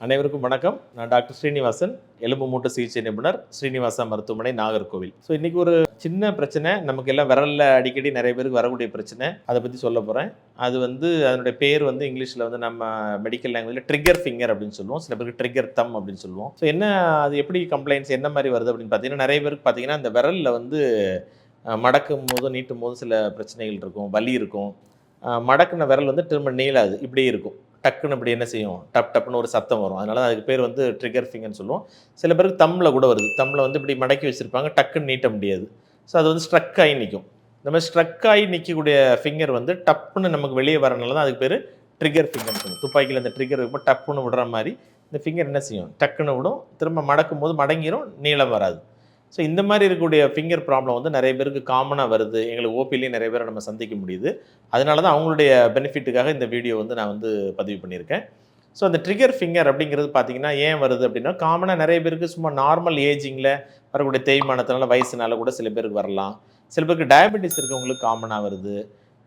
அனைவருக்கும் வணக்கம். நான் டாக்டர் ஸ்ரீனிவாசன், எலும்பு மூட்டு சிகிச்சை நிபுணர், ஸ்ரீனிவாசா மருத்துவமனை, நாகர்கோவில். ஸோ இன்றைக்கி ஒரு சின்ன பிரச்சனை, நமக்கு எல்லாம் விரலில் அடிக்கடி நிறைய பேருக்கு வரக்கூடிய பிரச்சனை, அதை பற்றி சொல்ல போகிறேன். அது அதனுடைய பேர் இங்கிலீஷில் நம்ம மெடிக்கல் லாங்குவேஜில் ட்ரிகர் ஃபிங்கர் அப்படின்னு சொல்லுவோம். சில பேருக்கு ட்ரிகர் தம் அப்படின்னு சொல்லுவோம். ஸோ அது எப்படி கம்ப்ளைண்ட்ஸ் என்ன மாதிரி வருது அப்படின்னு பார்த்தீங்கன்னா, நிறைய பேருக்கு பார்த்தீங்கன்னா அந்த விரலில் மடக்கும் போதும் நீட்டும் போதும் சில பிரச்சனைகள் இருக்கும், வலி இருக்கும். மடக்குன விரல் திரும்ப நீளாது, இப்படியே இருக்கும். டக்குன்னு இப்படி என்ன செய்யும், டப் டப்புன்னு ஒரு சத்தம் வரும். அதனால அதுக்கு பேர் ட்ரிகர் ஃபிங்கர்னு சொல்லுவோம். சில பேருக்கு தம்மில் கூட வருது. தம்மில் இப்படி மடக்கி வச்சுருப்பாங்க, டக்குன்னு நீட்ட முடியாது. ஸோ அது ஸ்ட்ரக் ஆகி நிற்கும். இந்த மாதிரி ஸ்ட்ரக் ஆகி நிற்கக்கூடிய ஃபிங்கர் டப்புன்னு நமக்கு வெளியே வரனால தான் அதுக்கு பேர் ட்ரிகர் ஃபிங்கர்னு சொல்லுவோம். துப்பாக்கியில் அந்த ட்ரிகர் இருக்கும், டப்புன்னு விடுற மாதிரி இந்த ஃபிங்கர் என்ன செய்யும், டக்குன்னு விடும். திரும்ப மடக்கும் போது மடங்கிடும், நீளம் வராது. ஸோ இந்த மாதிரி இருக்கக்கூடிய ஃபிங்கர் ப்ராப்ளம் நிறைய பேருக்கு காமனாக வருது. எங்களுக்கு ஓபிலையும் நிறைய பேரை நம்ம சந்திக்க முடியுது. அதனால தான் அவங்களுடைய பெனிஃபிட்டுக்காக இந்த வீடியோ நான் பதிவு பண்ணியிருக்கேன். ஸோ அந்த ட்ரிகர் ஃபிங்கர் அப்படிங்கிறது பார்த்தீங்கன்னா ஏன் வருது அப்படின்னா, காமனாக நிறைய பேருக்கு சும்மா நார்மல் ஏஜிங்கில் வரக்கூடிய தேய்மானத்தினால வயசுனால கூட சில பேருக்கு வரலாம். சில பேருக்கு டயபெட்டிஸ் இருக்கவங்களுக்கு காமனாக வருது.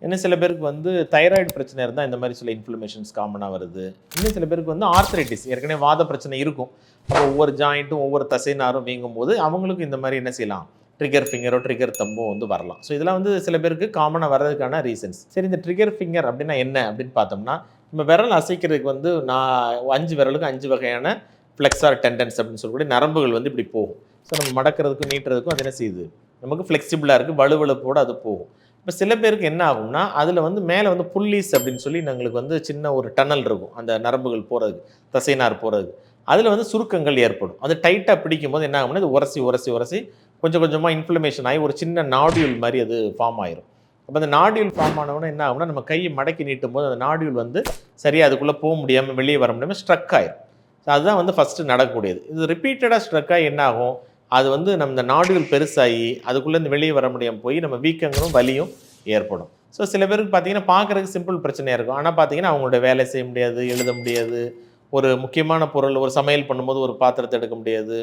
இன்னும் சில பேருக்கு தைராய்டு பிரச்சனை இருந்தால் இந்த மாதிரி சில இன்ஃப்ளமேஷன்ஸ் காமனாக வருது. இன்னும் சில பேருக்கு ஆர்த்ரைட்டிஸ், ஏற்கனவே வாத பிரச்சனை இருக்கும். ஒவ்வொரு ஜாயிண்ட்டும் ஒவ்வொரு தசைநாரும் வீங்கும் போது அவங்களுக்கும் இந்த மாதிரி என்ன செய்யலாம், ட்ரிகர் ஃபிங்கரோ ட்ரிகர் தம்போ வரலாம். ஸோ இதெல்லாம் சில பேருக்கு காமனாக வர்றதுக்கான ரீசன்ஸ். சரி, இந்த ட்ரிகர் ஃபிங்கர் அப்படின்னா என்ன அப்படின்னு பார்த்தோம்னா, நம்ம விரல் அசைக்கிறதுக்கு நான் 5 விரலுக்கும் 5 வகையான ஃப்ளெக்ஸார் டெண்டன்ஸ் அப்படின்னு சொல்லக்கூடிய நரம்புகள் இப்படி போகும். ஸோ நம்ம மடக்கிறதுக்கும் நீட்டுறதுக்கும் அது என்ன செய்யுது, நமக்கு ஃப்ளெக்சிபிளாக இருக்குது, வலுவழுப்போடு அது போகும். இப்போ சில பேருக்கு என்ன ஆகும்னா, அதில் மேலே புல்லீஸ் அப்படின்னு சொல்லி எங்களுக்கு சின்ன ஒரு டனல் இருக்கும், அந்த நரம்புகள் போகிறதுக்கு, தசைநார் போகிறதுக்கு. அதில் சுருக்கங்கள் ஏற்படும். அது டைட்டாக பிடிக்கும் போது என்ன ஆகும்னா, இது உரசி உரசி உரசி கொஞ்சம் கொஞ்சமாக இன்ஃப்ளமேஷன் ஆகி ஒரு சின்ன நாடியூல் மாதிரி அது ஃபார்ம் ஆயிரும். அப்போ அந்த நாடியூல் ஃபார்ம் ஆனவுடனே என்ன ஆகும்னா, நம்ம கையை மடக்கி நீட்டும் போது அந்த நாடியூல் சரியாக அதுக்குள்ளே போக முடியாமல் வெளியே வர முடியாமல் ஸ்ட்ரக் ஆயிரும். ஸோ அதுதான் ஃபஸ்ட்டு நடக்கக்கூடியது. இது ரிப்பீட்டடாக ஸ்ட்ரக் ஆகி என்ன ஆகும், அது நம்ம இந்த நாடியூல் பெருசாகி அதுக்குள்ளேருந்து வெளியே வர முடியாமல் போய் நம்ம வீக்கங்களும் வலியும் ஏற்படும். ஸோ சில பேருக்கு பார்த்தீங்கன்னா பார்க்குறதுக்கு சிம்பிள் பிரச்சனையாக இருக்கும். ஆனால் பார்த்தீங்கன்னா அவங்களோட வேலை செய்ய முடியாது, எழுத முடியாது, ஒரு முக்கியமான பொருள் ஒரு சமையல் பண்ணும்போது ஒரு பாத்திரத்தை எடுக்க முடியாது.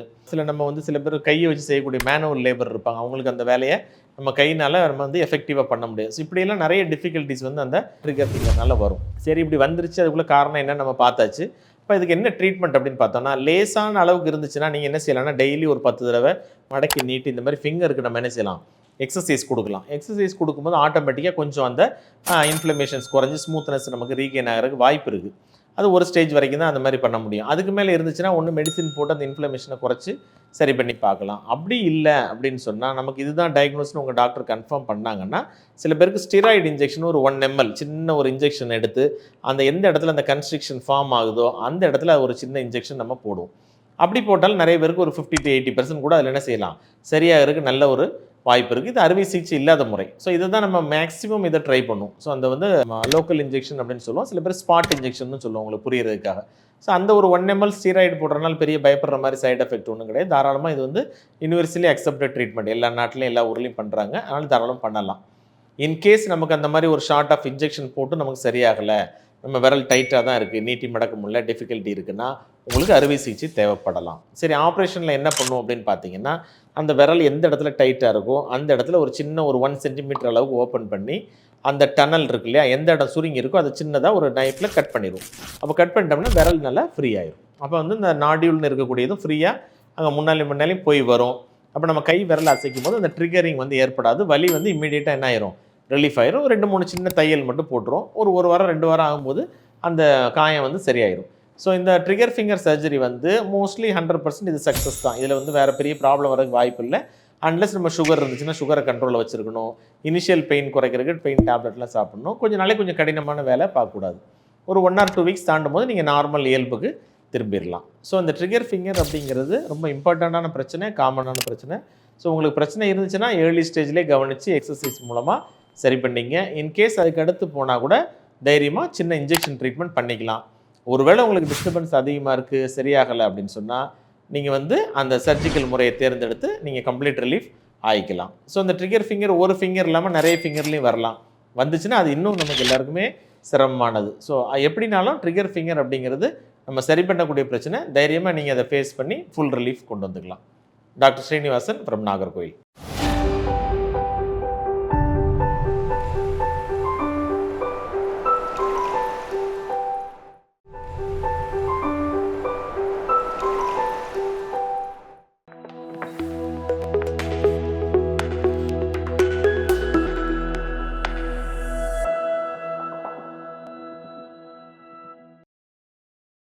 சில பேர் கையை வச்சு செய்யக்கூடிய மேனுவல் லேபர் இருப்பாங்க, அவங்களுக்கு அந்த வேலையை நம்ம கையினால் நம்ம எஃபெக்டிவாக பண்ண முடியாது. ஸோ இப்படியெல்லாம் நிறைய டிஃபிகல்ட்டிஸ் அந்த ட்ரிகர் ஃபிங்கர்னால வரும். சரி, இப்படி வந்துருச்சு, அதுக்குள்ளே காரணம் என்னன்னு நம்ம பார்த்தாச்சு. இப்போ இதுக்கு என்ன ட்ரீட்மெண்ட் அப்படின்னு பார்த்தோம்னா, லேசான அளவுக்கு இருந்துச்சுன்னா நீங்கள் என்ன செய்யலாம்னா, டெய்லி ஒரு 10 தடவை மடக்கி நீட்டி இந்த மாதிரி ஃபிங்கருக்கு நம்ம என்ன செய்யலாம், எக்ஸசைஸ் கொடுக்கலாம். எக்ஸசைஸ் கொடுக்கும்போது ஆட்டோமேட்டிக்காக கொஞ்சம் அந்த இன்ஃப்ளமேஷன்ஸ் குறைஞ்சி ஸ்மூத்னஸ் நமக்கு ரீகெயின் ஆகிறதுக்கு வாய்ப்பு இருக்குது. அது ஒரு ஸ்டேஜ் வரைக்கும் தான் அந்த மாதிரி பண்ண முடியும். அதுக்கு மேலே இருந்துச்சுன்னா ஒன்று மெடிசின் போட்டு அந்த இன்ஃப்ளமேஷனை குறைச்சி சரி பண்ணி பார்க்கலாம். அப்படி இல்லை அப்படின்னு சொன்னால், நமக்கு இதுதான் டயக்னோஸ்னு உங்கள் டாக்டர் கன்ஃபார்ம் பண்ணாங்கன்னா, சில பேருக்கு ஸ்டெராய்டு இன்ஜெக்ஷன் ஒரு 1 ml சின்ன ஒரு இன்ஜெக்ஷன் எடுத்து அந்த எந்த இடத்துல அந்த கன்ஸ்ட்ரிக்ஷன் ஃபார்ம் ஆகுதோ அந்த இடத்துல ஒரு சின்ன இன்ஜெக்ஷன் நம்ம போடுவோம். அப்படி போட்டாலும் நிறைய பேருக்கு ஒரு 50 to 80% கூட அதில் என்ன செய்யலாம், சரியாகிறதுக்கு நல்ல ஒரு வாய்ப்பு இருக்குது. இது அறுவை சிகிச்சை இல்லாத முறை. ஸோ இதை தான் நம்ம மேக்ஸிமம் இதை ட்ரை பண்ணுவோம். ஸோ அந்த லோக்கல் இன்ஜெக்ஷன் அப்படின்னு சொல்லுவோம். சில பேர் ஸ்பாட் இன்ஜெக்ஷன் சொல்லுவோம் உங்களுக்கு புரியறதுக்காக. ஸோ அந்த ஒரு 1 ml ஸ்டீராய்டு போடுறதுனால பெரிய பயப்படுற மாதிரி சைடு எஃபெக்ட் ஒன்றும் கிடையாது. தாராளமாக இது யூனிவர்சலி அக்செப்டட் ட்ரீட்மெண்ட், எல்லா நாட்டிலையும் எல்லா ஊர்லேயும் பண்ணுறாங்க. அதனால் தாராளம் பண்ணலாம். இன்கேஸ் நமக்கு அந்த மாதிரி ஒரு ஷார்ட் ஆஃப் இன்ஜெக்ஷன் போட்டு நமக்கு சரியாகலை, நம்ம விரல் டைட்டாக தான் இருக்குது, நீட்டி மடக்க முடியல, டிஃபிகல்ட்டி இருக்குன்னா உங்களுக்கு அறுவை சிகிச்சை தேவைப்படலாம். சரி, ஆப்ரேஷனில் என்ன பண்ணுவோம் அப்படின்னு பார்த்தீங்கன்னா, அந்த விரல் எந்த இடத்துல டைட்டாக இருக்கோ அந்த இடத்துல ஒரு சின்ன ஒரு 1 சென்டிமீட்டர் அளவுக்கு ஓப்பன் பண்ணி அந்த டனல் இருக்கு இல்லையா, எந்த இடம் சுருங்கி இருக்கோ அதை சின்னதாக ஒரு நைஃப்பில் கட் பண்ணிடுவோம். அப்போ கட் பண்ணிட்டோம்னா விரல் நல்லா ஃப்ரீ ஆயிடும். அப்போ இந்த நாடியூல்னு இருக்கக்கூடியதும் ஃப்ரீயாக அங்கே முன்னாலையும் போய் வரும். அப்போ நம்ம கை விரல் அசைக்கும் போது அந்த ட்ரிகரிங் ஏற்படாது. வலி இம்மீடியட்டாக என்ன ஆயிரும், ரிலீஃப் ஆயிரும். 2-3 சின்ன தையல் மட்டும் போட்டுரும். ஒரு வாரம் 2 வாரம் ஆகும்போது அந்த காயம் சரியாயிரும். ஸோ இந்த ட்ரிகர் ஃபிங்கர் சர்ஜரி மோஸ்ட்லி 100% இது சக்ஸஸ் தான். இதில் வேறு பெரிய ப்ராப்ளம் வரதுக்கு வாய்ப்பு இல்லை. அன்லெஸ் நம்ம சுகர் இருந்துச்சுன்னா சுகரை கண்ட்ரோலில் வச்சுருக்கணும். இனிஷியல் பெயின் குறைக்கிறதுக்கு பெயின் டேப்லெட்லாம் சாப்பிடணும். கொஞ்சம் நாளைக்கு கொஞ்சம் கடினமான வேலை பார்க்கக்கூடாது. ஒரு 1 or 2 வீக்ஸ் தாண்டும் போது நீங்கள் நார்மல் இயல்புக்கு திரும்பிடலாம். ஸோ இந்த ட்ரிகர் ஃபிங்கர் அப்படிங்கிறது ரொம்ப இம்பார்ட்டண்ட்டான பிரச்சனை, காமனான பிரச்சனை. ஸோ உங்களுக்கு பிரச்சனை இருந்துச்சுன்னா ஏர்லி ஸ்டேஜ்லேயே கவனித்து எக்ஸசைஸ் மூலமாக சரி பண்ணிங்க. இன்கேஸ் அதுக்கு அடுத்து போனால் கூட தைரியமாக சின்ன இன்ஜெக்ஷன் ட்ரீட்மெண்ட் பண்ணிக்கலாம். ஒருவேளை உங்களுக்கு டிஸ்டர்பன்ஸ் அதிகமாக இருக்குது, சரியாகலை அப்படின்னு சொன்னால் நீங்கள் அந்த சர்ஜிக்கல் முறையை தேர்ந்தெடுத்து நீங்கள் கம்ப்ளீட் ரிலீஃப் ஆகிக்கலாம். ஸோ அந்த ட்ரிகர் ஃபிங்கர் ஒரு ஃபிங்கர் இல்லாமல் நிறைய ஃபிங்கர்லேயும் வரலாம். வந்துச்சுன்னா அது இன்னும் நமக்கு எல்லாருக்குமே சிரமமானது. ஸோ எப்படினாலும் ட்ரிகர் ஃபிங்கர் அப்படிங்கிறது நம்ம சரி பண்ணக்கூடிய பிரச்சனை. தைரியமாக நீங்கள் அதை ஃபேஸ் பண்ணி ஃபுல் ரிலீஃப் கொண்டு வந்துக்கலாம். Doctor Srinivasan from Nagercoil.